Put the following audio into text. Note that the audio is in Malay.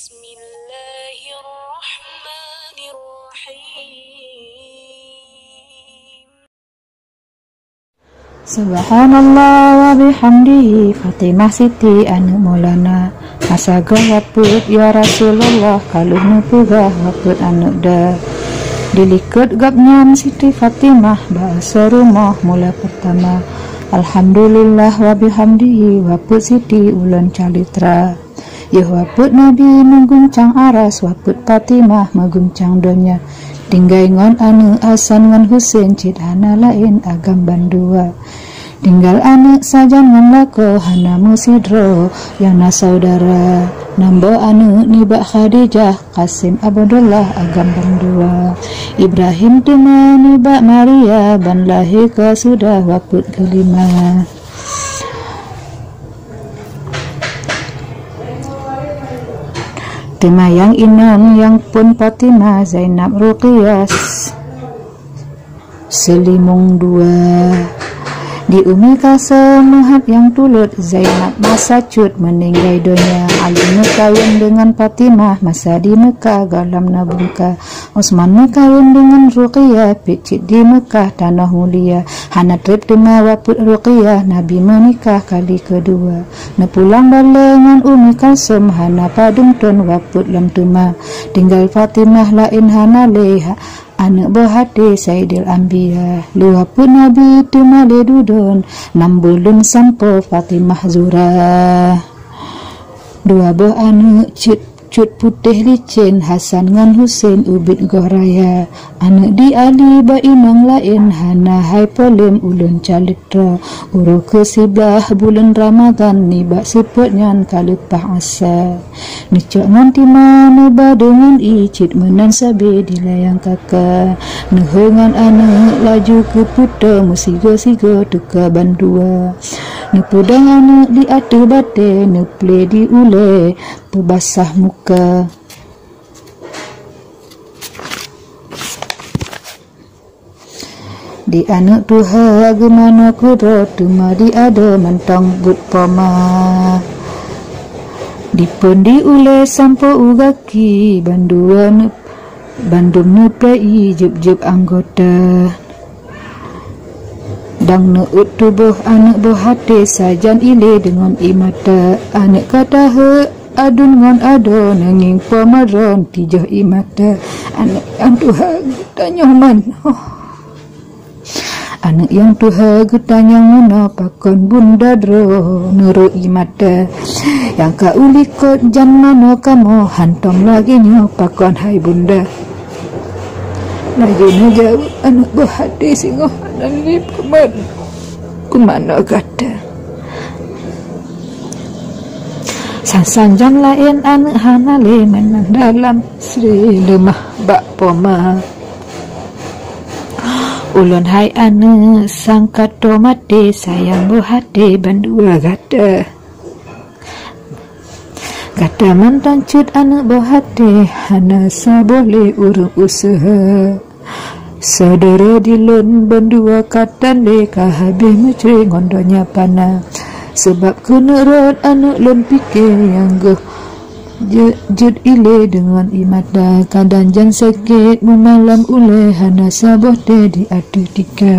Bismillahirrahmanirrahim. Subhanallah wa bihamdihi Fatimah Siti anu Maulana Asaga waput ya Rasulullah kaluh nepugah waput anu da dilikut gapnyan Siti Fatimah bahasa rumah mula pertama. Alhamdulillah wa bihamdihi waput Siti ulun calitra. Ya waput Nabi mengguncang aras waput Fatimah mengguncang donya. Tinggai ngon anu Hasan ngan Husein cid hana lain agam bandua. Tinggal anak saja ngan lako hana musidro yang na saudara. Nambo anu nibak Khadijah Qasim Abdullah agam bandua. Ibrahim tuma nibak Maria ban lahi ke sudah waput kelima. Tema yang inang yang pun Fatimah Zainab Ruqiyah selimung dua. Di umi kasemuhat yang tulut Zainab masa cut meninggal dunia. Ali kawin dengan Fatimah masa di Mekah galam nabungka. Utsman kawin dengan Ruqiyah picit di Mekah tanah mulia. Hana trip tema waput Ruqiyah Nabi menikah kali kedua. Nepulang balengan umi Kalsum hana padungtun waput lam tuma. Tinggal Fatimah lain hana leha anak berhati Sayyidil Anbiya. Luar pun Nabi temale dudun 6 bulan sampai Fatimah Zura. Dua buah anak cut putih licin Hasan ngan Husein ubit goraya. Anak di Ali ba imang lain hana hai polim ulun calitra. Uru ke sebelah bulan Ramadan ni bak siput nyan kalupah asa. Nicok nganti mana ba dengan icit menan sabi di layang kakak. Nehengan anak laju ke puta musiga-siga tuka bandua. Nepudang anak di atu bate neple di ule pebasah muka. Di anak tuha gemana kudro tuma di ada mentang but poma. Di pun di ule sampo ugaki bandua bandung neplei jub-jub anggota. Dang neut tubuh anak berhati sajan ile dengan imata. Anak kata he adun ngon ado nanging pamaron tijah imata. Anak yang tuha tanya mana. Anak yang tuha tanya mana pakon bunda dro nuru imata. Yang ka ulikot jan mana kamu hantam lagi nyo pakon hai bunda. Lagi jauh anak berhati singoh nalip kemana kata. Sansanjang lain anak hana leman dalam Sri lemah bak poma. Ulun hai anak sangkat mati sayang berhati bandua kata. Kata mantan cut anak berhati hana saboleh urung usaha. Saudara dilun bandua kata leka habis mencuri ngondonya pana. Sebab kena rot anak lun fikir yang jud ile dengan imata. Kadang jan sakit memalam ule hana saboh te di atu tika.